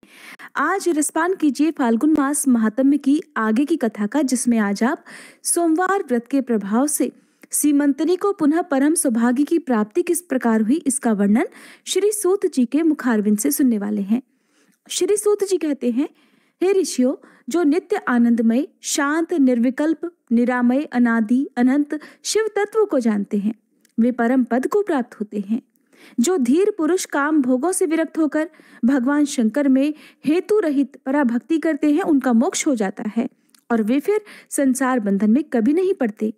आज रसपान कीजिए फाल्गुन मास महात्म्य की आगे की कथा का, जिसमें आज आप सोमवार व्रत के प्रभाव से सीमंतनी को पुनः परम सौभाग्य की प्राप्ति किस प्रकार हुई, इसका वर्णन श्री सूत जी के मुखारविंद से सुनने वाले हैं। श्री सूत जी कहते हैं, हे ऋषियों, जो नित्य आनंदमय, शांत, निर्विकल्प, निरामय, अनादि, अनंत शिव तत्व को जानते हैं, वे परम पद को प्राप्त होते हैं। जो धीर पुरुष काम भोगों से विरक्त होकर भगवान शंकर में हेतु रहित पराभक्ति करते हैं, उनका मोक्ष हो जाता है और वे फिर संसार बंधन में कभी नहीं पड़ते।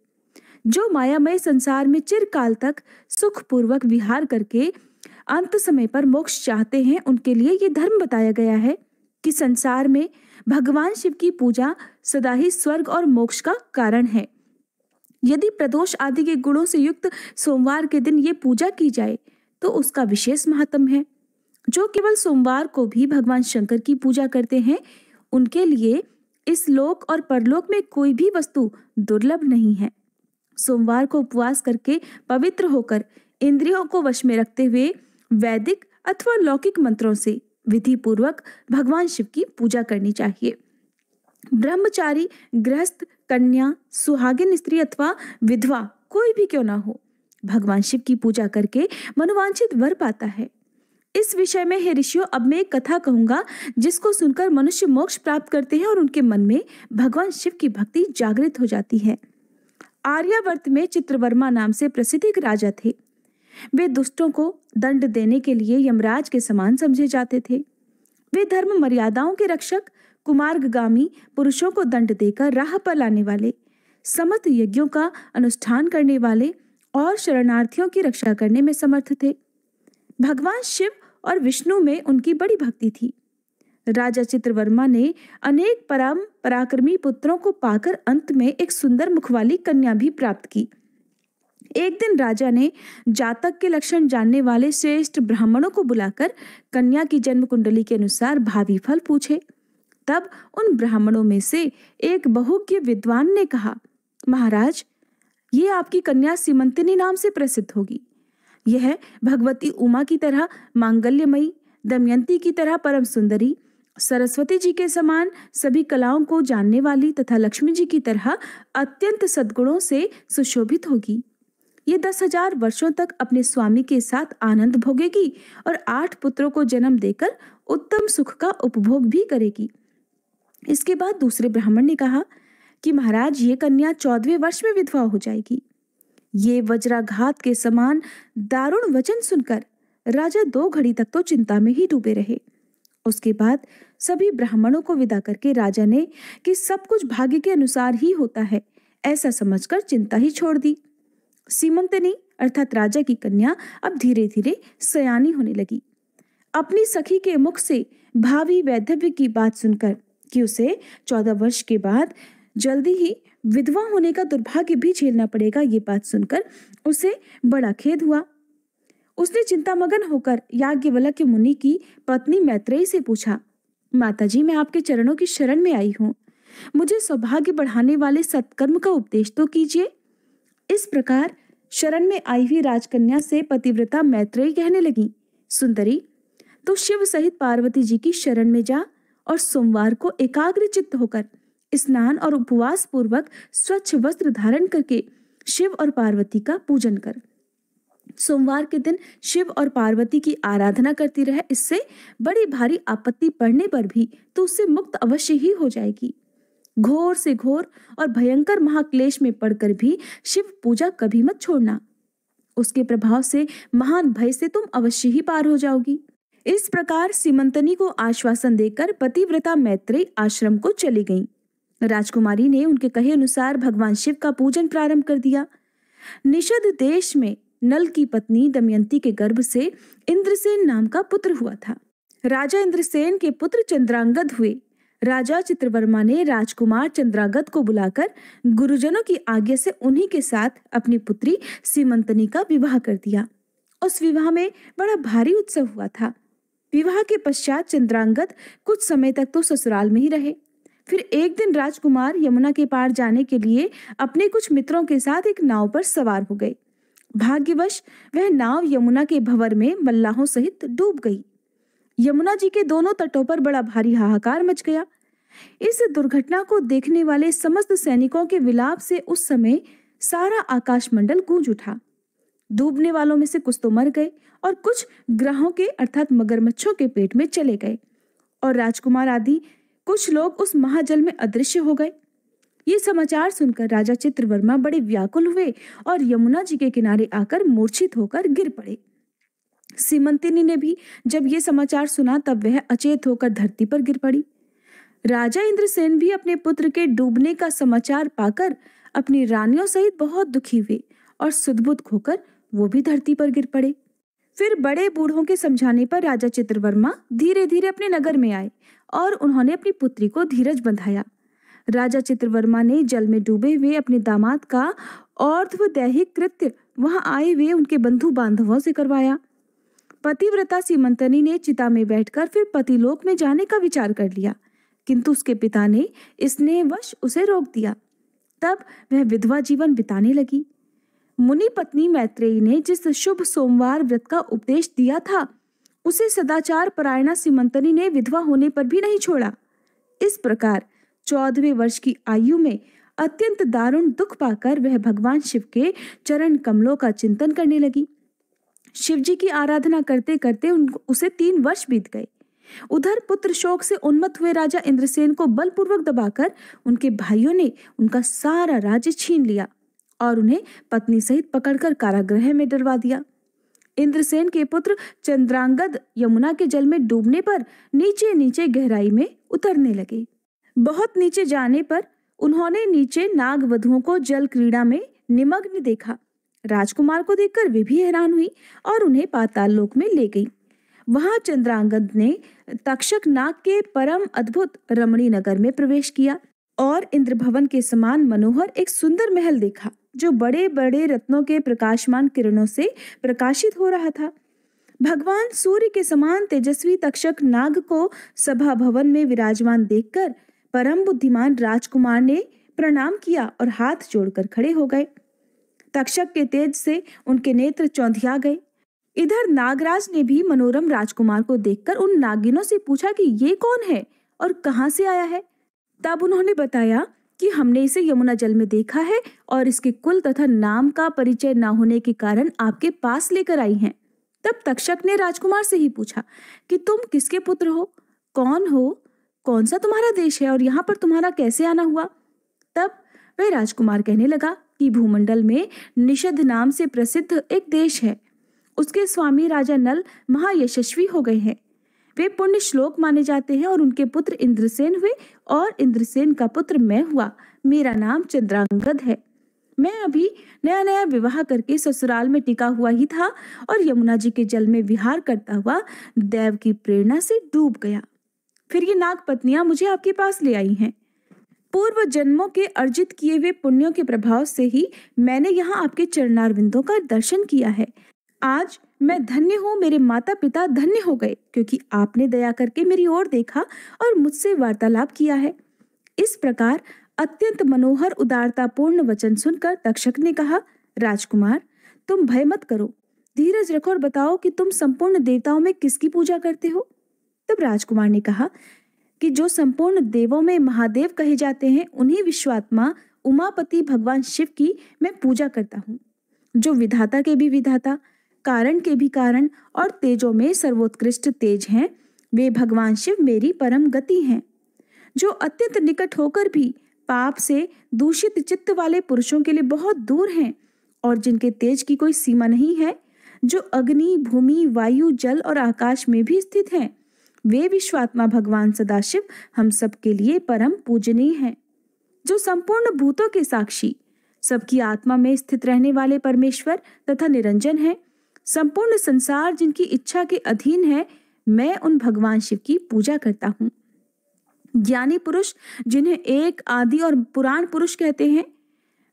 जो मायामय संसार में चिरकाल तक सुख पूर्वक विहार करके अंत समय पर मोक्ष चाहते हैं, उनके लिए ये धर्म बताया गया है कि संसार में भगवान शिव की पूजा सदा ही स्वर्ग और मोक्ष का कारण है। यदि प्रदोष आदि के गुणों से युक्त सोमवार के दिन ये पूजा की जाए तो उसका विशेष महत्व है। जो केवल सोमवार को भी भगवान शंकर की पूजा करते हैं, उनके लिए इस लोक और परलोक में कोई भी वस्तु दुर्लभ नहीं है। सोमवार को उपवास करके पवित्र होकर इंद्रियों को वश में रखते हुए वैदिक अथवा लौकिक मंत्रों से विधि पूर्वक भगवान शिव की पूजा करनी चाहिए। ब्रह्मचारी, गृहस्थ, कन्या, सुहागिन स्त्री अथवा विधवा कोई भी क्यों ना हो, भगवान शिव की पूजा करके मनोवांछित वर पाता है। इस विषय में हे ऋषियों, अब मैं एक कथा कहूंगा जिसको सुनकर मनुष्य मोक्ष प्राप्त करते हैं और उनके मन में भगवान शिव की भक्ति जागृत हो जाती है। आर्यावर्त में चित्रवर्मा नाम से प्रसिद्ध एक राजा थे। वे दुष्टों को दंड देने के लिए यमराज के समान समझे जाते थे। वे धर्म मर्यादाओं के रक्षक, कुमार्गगामी पुरुषों को दंड देकर राह पर लाने वाले, समस्त यज्ञों का अनुष्ठान करने वाले और शरणार्थियों की रक्षा करने में समर्थ थे। भगवान शिव और विष्णु में उनकी बड़ी भक्ति थी। राजा चित्रवर्मा ने अनेक परम पराक्रमी पुत्रों को पाकर अंत में एक सुंदर मुख वाली कन्या भी प्राप्त की। एक दिन राजा ने जातक के लक्षण जानने वाले श्रेष्ठ ब्राह्मणों को बुलाकर कन्या की जन्म कुंडली के अनुसार भावी फल पूछे। तब उन ब्राह्मणों में से एक बहुज्ञ विद्वान ने कहा, महाराज, ये आपकी कन्या सीमंतिनी नाम से प्रसिद्ध होगी। यह भगवती उमा की तरह मांगल्यमयी, दमयंती की तरह परम सुंदरी, सरस्वती जी के समान सभी कलाओं को जानने वाली तथा लक्ष्मी जी की तरह अत्यंत सद्गुणों से सुशोभित होगी। ये 10,000 वर्षों तक अपने स्वामी के साथ आनंद भोगेगी और 8 पुत्रों को जन्म देकर उत्तम सुख का उपभोग भी करेगी। इसके बाद दूसरे ब्राह्मण ने कहा कि महाराज, ये कन्या 14वें वर्ष में विधवा हो जाएगी। ये वज्राघात के समान दारुण वचन सुनकर राजा 2 घड़ी तक तो चिंता में ही डूबे रहे। उसके बाद सभी ब्राह्मणों को विदा करके राजा ने कि सब कुछ भाग्य के अनुसार ही होता है, ऐसा समझकर चिंता ही छोड़ दी। सीमंतनी अर्थात राजा की कन्या अब धीरे धीरे सयानी होने लगी। अपनी सखी के मुख से भावी वैधव्य की बात सुनकर कि उसे 14 वर्ष के बाद जल्दी ही विधवा होने का दुर्भाग्य भी झेलना पड़ेगा, ये बात सुनकर उसे बड़ा खेद हुआ। उसने चिंतामग्न होकर याज्ञवल्क्य मुनि की पत्नी मैत्रेयी से पूछा, माताजी, मैं आपके चरणों की शरण में आई हूँ, मुझे सौभाग्य बढ़ाने वाले सत्कर्म का उपदेश तो कीजिए। इस प्रकार शरण में आई हुई राजकन्या से पतिव्रता मैत्रेयी कहने लगी, सुंदरी, तो शिव सहित पार्वती जी की शरण में जा और सोमवार को एकाग्र चित्त होकर स्नान और उपवास पूर्वक स्वच्छ वस्त्र धारण करके शिव और पार्वती का पूजन कर। सोमवार के दिन शिव और पार्वती की आराधना करती रहे। इससे बड़ी भारी आपत्ति पड़ने पर भी तो उससे मुक्त अवश्य ही हो जाएगी। घोर से घोर और भयंकर महाक्लेश में पड़कर भी शिव पूजा कभी मत छोड़ना। उसके प्रभाव से महान भय से तुम अवश्य ही पार हो जाओगी। इस प्रकार सीमंतनी को आश्वासन देकर पतिव्रता मैत्रेयी आश्रम को चली गईं। राजकुमारी ने उनके कहे अनुसार भगवान शिव का पूजन प्रारंभ कर दिया। निषद देश में नल की पत्नी दमयंती के गर्भ से इंद्रसेन नाम का पुत्र हुआ था। राजा इंद्रसेन के पुत्र चंद्रांगद हुए। राजा चित्रवर्मा ने राजकुमार चंद्रांगद को बुलाकर गुरुजनों की आज्ञा से उन्हीं के साथ अपनी पुत्री सीमंतनी का विवाह कर दिया। उस विवाह में बड़ा भारी उत्सव हुआ था। विवाह के पश्चात चंद्रांगद कुछ समय तक तो ससुराल में ही रहे। फिर एक दिन राजकुमार यमुना के पार जाने के लिए अपने कुछ मित्रों के साथ एक नाव पर सवार हो गए। भाग्यवश वह नाव यमुना के भंवर में मल्लाहों सहित डूब गई। यमुना जी के दोनों तटों पर बड़ा भारी हाहाकार मच गया। इस दुर्घटना को देखने वाले समस्त सैनिकों के विलाप से उस समय सारा आकाशमंडल गूंज उठा। डूबने वालों में से कुछ तो मर गए और कुछ ग्रहों के अर्थात मगरमच्छों के पेट में चले गए और राजकुमार आदि कुछ लोग उस महाजल में अदृश्य हो गए। ये समाचार सुनकर राजा चित्रवर्मा बड़े व्याकुल हुए और यमुना जी के किनारे आकर मूर्छित होकर गिर पड़े। सीमंतिनी ने भी जब ये समाचार सुना तब वह अचेत होकर धरती पर गिर पड़ी। राजा इंद्रसेन भी अपने पुत्र के डूबने का समाचार पाकर अपनी रानियों सहित बहुत दुखी हुए और सुध-बुध खोकर वो भी धरती पर गिर पड़े। फिर बड़े बूढ़ों के समझाने पर राजा चित्रवर्मा धीरे धीरे अपने नगर में आए और उन्होंने अपनी पुत्री को धीरज बंधाया। राजा चित्रवर्मा ने जल में डूबे हुए अपने दामाद का और्ध्वदैहिक कृत्य वहां आए हुए उनके बंधु बांधवों से करवाया। पतिव्रता सीमंतनी ने चिता में बैठकर फिर पतिलोक में जाने का विचार कर लिया, किंतु उसके पिता ने स्नेहवश उसे रोक दिया। तब वह विधवा जीवन बिताने लगी। मुनि पत्नी मैत्रेयी ने जिस शुभ सोमवार व्रत का उपदेश दिया था उसे सदाचार परायणा सीमंतनी ने विधवा होने पर भी नहीं छोड़ा। इस प्रकार 14वें वर्ष की आयु में अत्यंत दारुण दुख पाकर वह भगवान शिव के चरण कमलों का चिंतन करने लगी। शिव जी की आराधना करते करते उसे 3 वर्ष बीत गए। उधर पुत्र शोक से उन्मत्त हुए राजा इंद्रसेन को बलपूर्वक दबाकर उनके भाइयों ने उनका सारा राज्य छीन लिया और उन्हें पत्नी सहित पकड़कर कारागृह में डलवा दिया। इंद्रसेन के पुत्र चंद्रांगद यमुना के जल में डूबने पर नीचे नीचे गहराई में उतरने लगे। बहुत नीचे जाने पर उन्होंने नीचे नाग वधुओं को जल क्रीड़ा में निमग्न देखा। राजकुमार को देखकर वे भी हैरान हुई और उन्हें पाताल लोक में ले गई। वहां चंद्रांगद ने तक्षक नाग के परम अद्भुत रमणी नगर में प्रवेश किया और इंद्र भवन के समान मनोहर एक सुंदर महल देखा जो बड़े बड़े रत्नों के प्रकाशमान किरणों से प्रकाशित हो रहा था। भगवान सूर्य के समान तेजस्वी तक्षक नाग को सभा भवन में विराजमान देखकर परम बुद्धिमान राजकुमार ने प्रणाम किया और हाथ जोड़कर खड़े हो गए। तक्षक के तेज से उनके नेत्र चौंधिया गए। इधर नागराज ने भी मनोरम राजकुमार को देखकर उन नागिनों से पूछा कि ये कौन है और कहां से आया है। तब उन्होंने बताया कि हमने इसे यमुना जल में देखा है और इसके कुल तथा नाम का परिचय न होने के कारण आपके पास लेकर आई हैं। तब तक्षक ने राजकुमार से ही पूछा कि तुम किसके पुत्र हो, कौन हो, कौन सा तुम्हारा देश है और यहाँ पर तुम्हारा कैसे आना हुआ। तब वह राजकुमार कहने लगा कि भूमंडल में निषद नाम से प्रसिद्ध एक देश है। उसके स्वामी राजा नल महायशस्वी हो गए हैं। वे पुण्य श्लोक माने जाते हैं और उनके पुत्र इंद्रसेन हुए और इंद्रसेन का पुत्र मैं हुआ। मेरा नाम चंद्रांगद है। मैं अभी नया नया विवाह करके ससुराल में टिका हुआ ही था और यमुना जी के जल में विहार करता हुआ देव की प्रेरणा से डूब गया। फिर ये नाग पत्नियां मुझे आपके पास ले आई हैं। पूर्व जन्मों के अर्जित किए हुए पुण्यों के प्रभाव से ही मैंने यहाँ आपके चरणारविंदों का दर्शन किया है। आज मैं धन्य हूँ, मेरे माता पिता धन्य हो गए क्योंकि आपने दया करके मेरी ओर देखा और मुझसे वार्तालाप किया है। इस प्रकार अत्यंत मनोहर उदारतापूर्ण वचन सुनकर तक्षक ने कहा, राजकुमार तुम भय मत करो, धीरज रखो और बताओ कि तुम संपूर्ण देवताओं में किसकी पूजा करते हो। तब राजकुमार ने कहा कि जो संपूर्ण देवों में महादेव कहे जाते हैं उन्हीं विश्वात्मा उमापति भगवान शिव की मैं पूजा करता हूँ, जो विधाता के भी विधाता, कारण के भी कारण और तेजों में सर्वोत्कृष्ट तेज हैं। वे भगवान शिव मेरी परम गति हैं, जो अत्यंत निकट होकर भी पाप से दूषित चित्त वाले पुरुषों के लिए बहुत दूर हैं और जिनके तेज की कोई सीमा नहीं है, जो अग्नि, भूमि, वायु, जल और आकाश में भी स्थित हैं। वे विश्वात्मा भगवान सदाशिव हम सब के लिए परम पूजनीय हैं, जो संपूर्ण भूतों के साक्षी, सबकी आत्मा में स्थित रहने वाले परमेश्वर तथा निरंजन हैं। संपूर्ण संसार जिनकी इच्छा के अधीन है, मैं उन भगवान शिव की पूजा करता हूँ। ज्ञानी पुरुष जिन्हें एक आदि और पुराण पुरुष कहते हैं,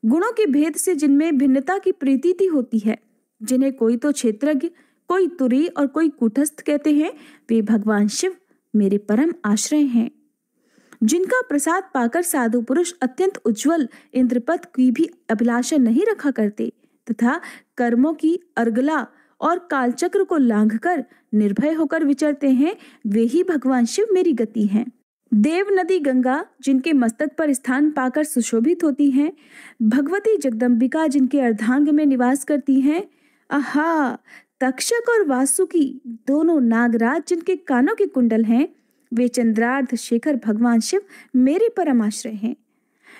गुणों के भेद से जिनमें भिन्नता की प्रतीति होती है, जिन्हें कोई तो क्षेत्रज्ञ, कोई तुरी और कोई कूटस्थ कहते हैं, वे भगवान शिव मेरे परम आश्रय हैं। जिनका प्रसाद पाकर साधु पुरुष अत्यंत उज्जवल इंद्रपद की भी अभिलाषा नहीं रखा करते तथा कर्मों की अर्गला और कालचक्र को लांघकर निर्भय होकर विचरते हैं, वे ही भगवान शिव मेरी गति हैं। देव नदी गंगा जिनके मस्तक पर स्थान पाकर सुशोभित होती हैं, भगवती जगदम्बिका जिनके अर्धांग में निवास करती हैं, आहा, तक्षक और वासुकी दोनों नागराज जिनके कानों के कुंडल हैं, वे चंद्रार्ध शेखर भगवान शिव मेरे परम आश्रय हैं।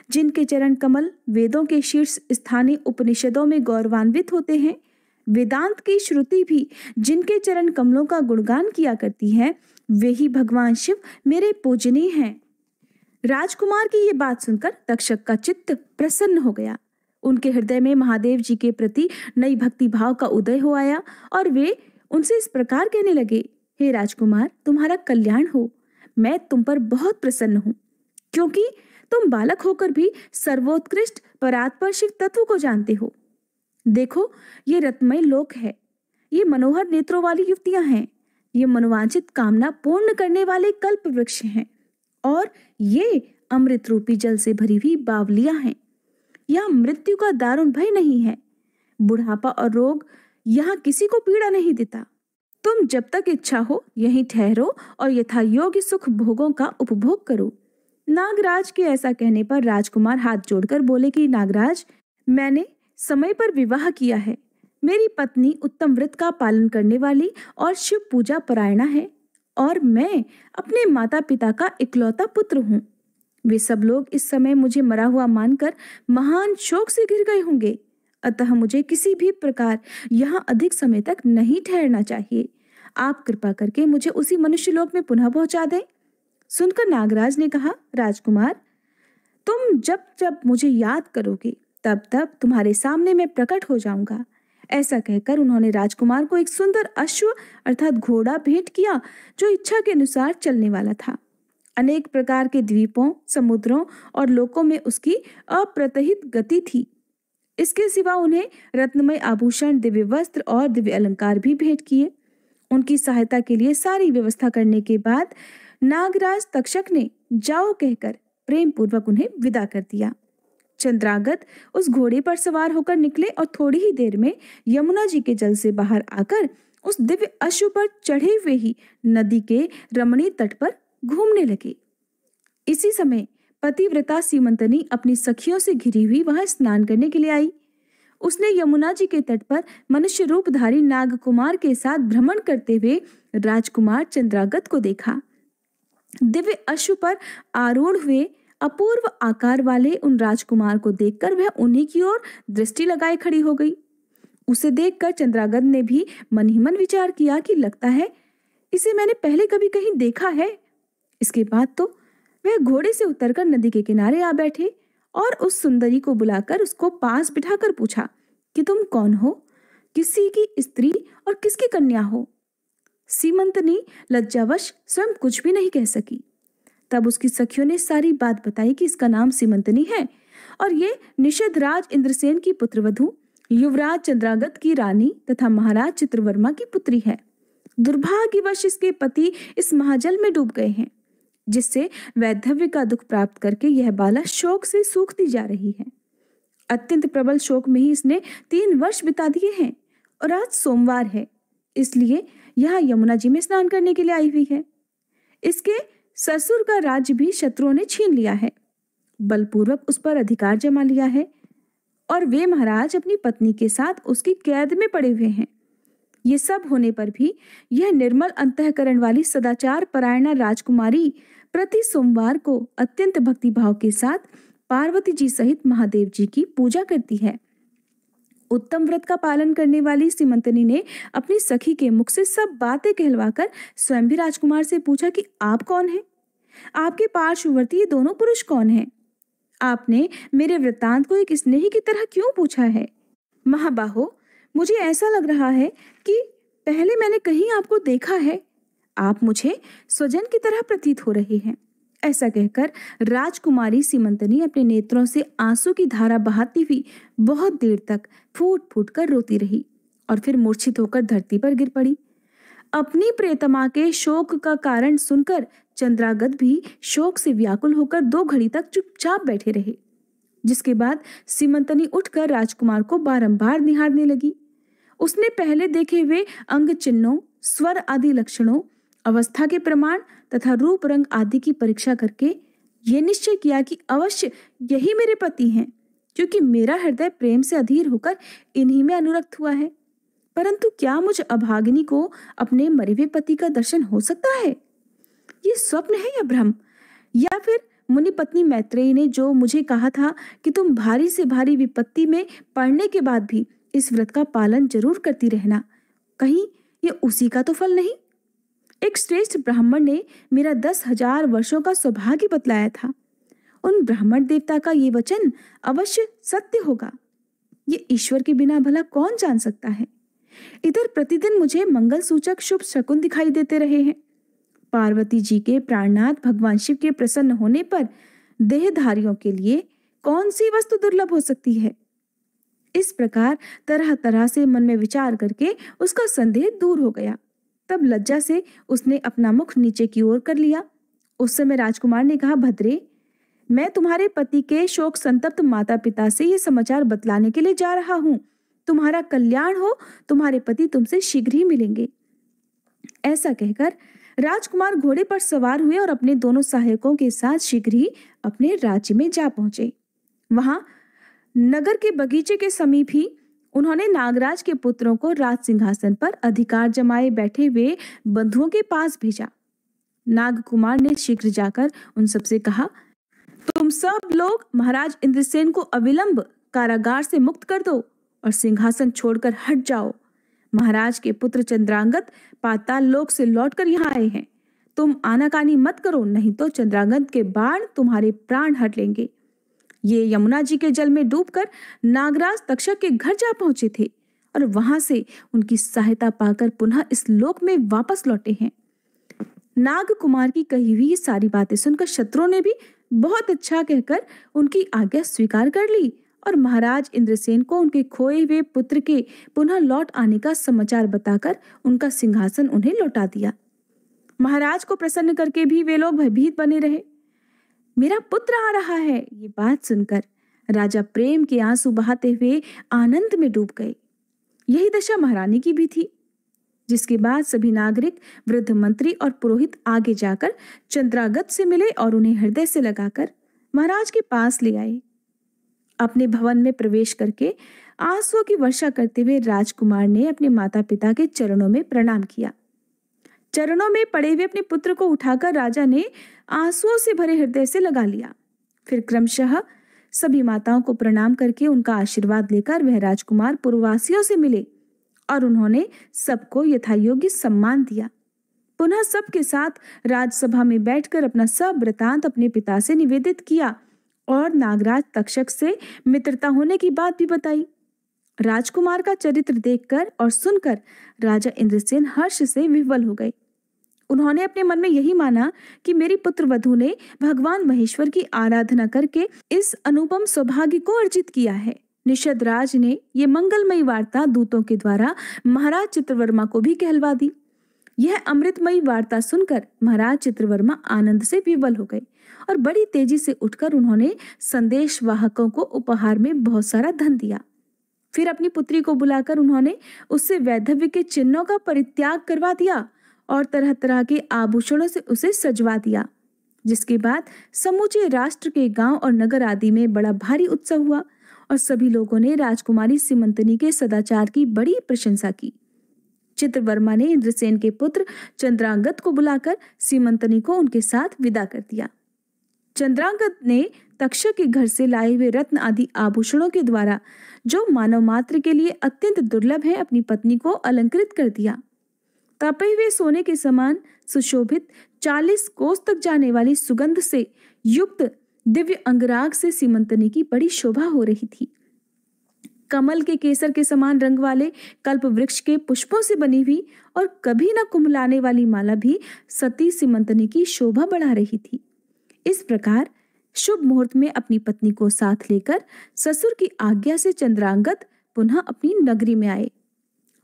जिनके चरण कमल वेदों के शीर्ष स्थानीय उपनिषदों में गौरवान्वित होते हैं, वेदांत की श्रुति भी जिनके चरण कमलों का गुणगान किया करती है, वे ही भगवान शिव मेरे पूजनीय हैं। राजकुमार की ये बात सुनकर तक्षक का चित्त प्रसन्न हो गया। उनके हृदय में महादेव जी के प्रति नई भक्ति भाव का उदय हो आया और वे उनसे इस प्रकार कहने लगे, हे राजकुमार, तुम्हारा कल्याण हो। मैं तुम पर बहुत प्रसन्न हूँ, क्योंकि तुम बालक होकर भी सर्वोत्कृष्ट परात्पर शिव तत्व को जानते हो। देखो, ये रत्नमय लोक है, ये मनोहर नेत्रों वाली युवतियां हैं, ये मनोवांछित कामना पूर्ण करने वाले कल्प वृक्ष हैं, और ये अमृत रूपी जल से भरी हुई बावलियां हैं। यहाँ मृत्यु का दारुण भय नहीं है, बुढ़ापा और रोग यहाँ किसी को पीड़ा नहीं देता। तुम जब तक इच्छा हो यहीं ठहरो और यथा योग्य सुख भोगों का उपभोग करो। नागराज के ऐसा कहने पर राजकुमार हाथ जोड़कर बोले कि नागराज, मैंने समय पर विवाह किया है। मेरी पत्नी उत्तम व्रत का पालन करने वाली और शिव पूजा परायणा है, और मैं अपने माता पिता का इकलौता पुत्र हूँ। वे सब लोग इस समय मुझे मरा हुआ मानकर महान शोक से घिर गए होंगे, अतः मुझे किसी भी प्रकार यहाँ अधिक समय तक नहीं ठहरना चाहिए। आप कृपा करके मुझे उसी मनुष्य लोक में पुनः पहुंचा दें। सुनकर नागराज ने कहा, राजकुमार, तुम जब जब मुझे याद करोगे तब तब तुम्हारे सामने मैं प्रकट हो जाऊंगा। ऐसा कहकर उन्होंने राजकुमार को एक सुंदर अश्व अर्थात घोड़ा भेंट किया, जो इच्छा के अनुसार चलने वाला था। अनेक प्रकार के द्वीपों, समुद्रों और लोकों में उसकी अप्रतिहित गति थी। इसके सिवा उन्हें रत्नमय आभूषण, दिव्य वस्त्र और दिव्य अलंकार भी भेंट किए। उनकी सहायता के लिए सारी व्यवस्था करने के बाद नागराज तक्षक ने जाओ कहकर प्रेम पूर्वक उन्हें विदा कर दिया। चंद्रागत उस घोड़े पर सवार होकर निकले और थोड़ी ही देर में यमुना जी के जल से बाहर आकर उस दिव्य अश्व पर चढ़े हुए ही नदी के रमणीय तट पर घूमने लगे। इसी समय पतिव्रता सीमंतनी अपनी सखियों से घिरी हुई वहां स्नान करने के लिए आई। उसने यमुना जी के तट पर मनुष्य रूपधारी नागकुमार के साथ भ्रमण करते हुए राजकुमार चंद्रागत को देखा। दिव्य अश्व पर आरूढ़ हुए अपूर्व आकार वाले उन राजकुमार को देखकर वह उन्हीं की ओर दृष्टि लगाए खड़ी हो गई। उसे देखकर चंद्रागत ने भी मन ही मन विचार किया कि लगता है इसे मैंने पहले कभी कहीं देखा है। इसके बाद तो वह घोड़े से उतरकर नदी के किनारे आ बैठे और उस सुंदरी को बुलाकर उसको पास बिठाकर पूछा कि तुम कौन हो, किसी की स्त्री और किसकी कन्या हो। सीमंतनी लज्जावश स्वयं कुछ भी नहीं कह सकी। तब उसकी सखियों ने सारी बात बताई कि इसका नाम सीमंतनी है और ये निषद राज इंद्रसेन की पुत्रवधू, युवराज चंद्रागत की रानी तथा महाराज चित्रवर्मा की पुत्री है। दुर्भाग्यवश इसके पति इस महाजल में डूब गए हैं, जिससे वैधव्य का दुख प्राप्त करके यह बाला शोक से सूखती जा रही है। अत्यंत प्रबल शोक में ही इसने 3 वर्ष बिता दिए हैं और आज सोमवार है, इसलिए यहाँ यमुना जी में स्नान करने के लिए आई हुई है। इसके ससुर का राज्य भी शत्रुओं ने छीन लिया है, बलपूर्वक उस पर अधिकार जमा लिया है और वे महाराज अपनी पत्नी के साथ उसकी कैद में पड़े हुए हैं। ये सब होने पर भी यह निर्मल अंतःकरण वाली सदाचार परायणा राजकुमारी प्रति सोमवार को अत्यंत भक्तिभाव के साथ पार्वती जी सहित महादेव जी की पूजा करती है। उत्तम व्रत का पालन करने वाली सीमंतनी ने अपनी सखी के मुख से सब बातें कहलवाकर स्वयं भी राजकुमार से पूछा कि आप कौन हैं? आपके पार्श्ववर्ती ये दोनों पुरुष कौन हैं? आपने मेरे वृत्तांत को एक स्नेही की तरह क्यों पूछा है? महाबाहो, मुझे ऐसा लग रहा है कि पहले मैंने कहीं आपको देखा है। आप मुझे स्वजन की तरह प्रतीत हो रहे हैं। ऐसा कहकर राजकुमारी सीमंतनी अपने नेत्रों से आंसू की धारा बहाती हुई बहुत देर तक फूट फूट कर रोती रही और फिर मूर्छित होकर धरती पर गिर पड़ी। अपनी प्रियतमा के शोक का कारण सुनकर चंद्रागत भी शोक से व्याकुल होकर 2 घड़ी तक चुपचाप बैठे रहे, जिसके बाद सीमंतनी उठकर राजकुमार को बारंबार निहारने लगी। उसने पहले देखे हुए अंग चिन्हों, स्वर आदि लक्षणों, अवस्था के प्रमाण तथा रूप रंग आदि की परीक्षा करके ये निश्चय किया कि अवश्य यही मेरे पति हैं, क्योंकि मेरा हृदय प्रेम से अधीर होकर इन्हीं में अनुरक्त हुआ है। परंतु क्या मुझ अभागिनी को अपने मरे हुए पति का दर्शन हो सकता है? ये स्वप्न है या भ्रम? या फिर मुनि पत्नी मैत्रेयी ने जो मुझे कहा था कि तुम भारी से भारी विपत्ति में पड़ने के बाद भी इस व्रत का पालन जरूर करती रहना, कहीं ये उसी का तो फल नहीं? एक श्रेष्ठ ब्राह्मण ने मेरा 10,000 वर्षों का सौभाग्य बतलाया था। उन ब्राह्मण देवता का ये वचन अवश्य सत्य होगा। ये ईश्वर के बिना भला कौन जान सकता है? इधर प्रतिदिन मुझे मंगल सूचक शुभ शकुन दिखाई देते रहे हैं। पार्वती जी के प्राणनाथ भगवान शिव के प्रसन्न होने पर देहधारियों के लिए कौन सी वस्तु दुर्लभ हो सकती है? इस प्रकार तरह तरह से मन में विचार करके उसका संदेह दूर हो गया। तब लज्जा से उसने अपना मुख नीचे की ओर कर लिया। उस समय राजकुमार ने कहा, भद्रे, मैं तुम्हारे पति के शोक संतप्त माता पिता से ये समाचार बतलाने के लिए जा रहा हूँ। तुम्हारा कल्याण हो, तुम्हारे पति तुमसे शीघ्र ही मिलेंगे। ऐसा कहकर राजकुमार घोड़े पर सवार हुए और अपने दोनों सहायकों के साथ शीघ्र ही अपने राज्य में जा पहुंचे। वहां नगर के बगीचे के समीप ही उन्होंने नागराज के पुत्रों को राज सिंहासन पर अधिकार जमाए बैठे हुए बंधुओं के पास भेजा। नागकुमार ने शीघ्र जाकर उन सबसे कहा, तुम सब लोग महाराज इंद्रसेन को अविलंब कारागार से मुक्त कर दो और सिंहासन छोड़कर हट जाओ। महाराज के पुत्र चंद्रांगत पाताल लोक से लौटकर यहाँ आए हैं। तुम आनाकानी मत करो, नहीं तो चंद्रांगत के बाण तुम्हारे प्राण हट लेंगे। ये यमुना जी के जल में डूबकर नागराज तक्षक के घर जा पहुंचे थे और वहां से उनकी सहायता पाकर पुनः इस लोक में वापस लौटे हैं। नाग कुमार की कही हुई सारी बातें सुनकर शत्रुओं ने भी बहुत अच्छा कहकर उनकी आज्ञा स्वीकार कर ली और महाराज इंद्रसेन को उनके खोए हुए पुत्र के पुनः लौट आने का समाचार बताकर उनका सिंहासन उन्हें लौटा दिया। महाराज को प्रसन्न करके भी वे लोग भयभीत बने रहे। मेरा पुत्र आ रहा है, ये बात सुनकर राजा प्रेम के आंसू बहाते हुए आनंद में डूब गए। यही दशा महारानी की भी थी, जिसके बाद सभी नागरिक, वृद्ध मंत्री और पुरोहित आगे जाकर चंद्रागत से मिले और उन्हें हृदय से लगाकर महाराज के पास ले आए। अपने भवन में प्रवेश करके आंसुओं की वर्षा करते हुए राजकुमार ने अपने माता पिता के चरणों में प्रणाम किया। चरणों में पड़े हुए अपने पुत्र को उठाकर राजा ने आंसुओं से भरे हृदय से लगा लिया। फिर क्रमशः सभी माताओं को प्रणाम करके उनका आशीर्वाद लेकर वह राजकुमार पुरवासियों से मिले और उन्होंने सबको यथायोग्य सम्मान दिया। पुनः सबके साथ राजसभा में बैठकर अपना सब वृतांत अपने पिता से निवेदित किया और नागराज तक्षक से मित्रता होने की बात भी बताई। राजकुमार का चरित्र देखकर और सुनकर राजा इंद्रसेन हर्ष से विह्वल हो गए। उन्होंने अपने मन में यही माना कि मेरी पुत्र वधू ने भगवान महेश्वर की आराधना करके इस अनुपम सौभाग्य को अर्जित किया है। निषद राज ने ये मंगलमयी वार्ता दूतों के द्वारा महाराज चित्रवर्मा को भी कहलवा दी। यह अमृतमयी वार्ता सुनकर महाराज चित्रवर्मा आनंद से विह्वल हो गए और बड़ी तेजी से उठकर उन्होंने संदेश वाहकों को उपहार में बहुत सारा धन दिया। फिर अपनी पुत्री को बुलाकर उन्होंने उससे वैधव्य के चिन्हों का परित्याग करवा दिया और तरह तरह के आभूषणों से उसे सजवा दिया। जिसके बाद समूचे राष्ट्र के गांव और नगर आदि में बड़ा भारी उत्सव हुआ और सभी लोगों ने राजकुमारी सीमंतनी के सदाचार की बड़ी प्रशंसा की। चित्रवर्मा ने इंद्रसेन के पुत्र चंद्रांगत को बुलाकर सीमंतनी को उनके साथ विदा कर दिया। चंद्रांगत ने तक्षक के घर से लाए हुए रत्न आदि आभूषणों के द्वारा, जो मानव मात्र के लिए अत्यंत दुर्लभ है, अपनी पत्नी को अलंकृत कर दिया। तपे हुए सोने के समान सुशोभित 40 कोस तक जाने वाली सुगंध से युक्त दिव्य अंगराग से सीमंतनी की बड़ी शोभा हो रही थी। कमल के केसर के समान रंग वाले कल्प वृक्ष के पुष्पों से बनी हुई और कभी न कुम्हलाने वाली माला भी सती सीमंतनी की शोभा बढ़ा रही थी। इस प्रकार शुभ मुहूर्त में अपनी पत्नी को साथ लेकर ससुर की आज्ञा से चंद्रांगत पुनः अपनी नगरी में आए।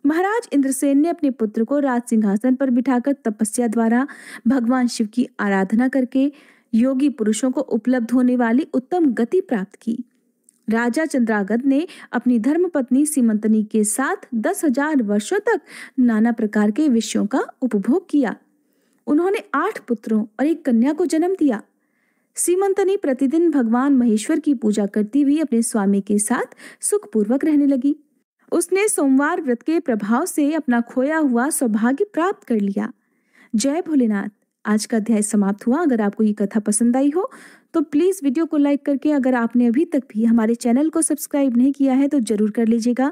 महाराज इंद्रसेन ने अपने पुत्र को राज सिंहासन पर बिठाकर तपस्या द्वारा भगवान शिव की आराधना करके योगी पुरुषों को उपलब्ध होने वाली उत्तम गति प्राप्त की। राजा चंद्रागत ने अपनी धर्मपत्नी सीमंतनी के साथ 10,000 वर्षों तक नाना प्रकार के विषयों का उपभोग किया। उन्होंने 8 पुत्रों और एक कन्या को जन्म दिया। सीमंतनी प्रतिदिन भगवान महेश्वर की पूजा करती हुई अपने स्वामी के साथ सुखपूर्वक रहने लगी। उसने सोमवार व्रत के प्रभाव से अपना खोया हुआ सौभाग्य प्राप्त कर लिया। जय भोलेनाथ। आज का अध्याय समाप्त हुआ। अगर आपको ये कथा पसंद आई हो तो प्लीज वीडियो को लाइक करके, अगर आपने अभी तक भी हमारे चैनल को सब्सक्राइब नहीं किया है तो जरूर कर लीजिएगा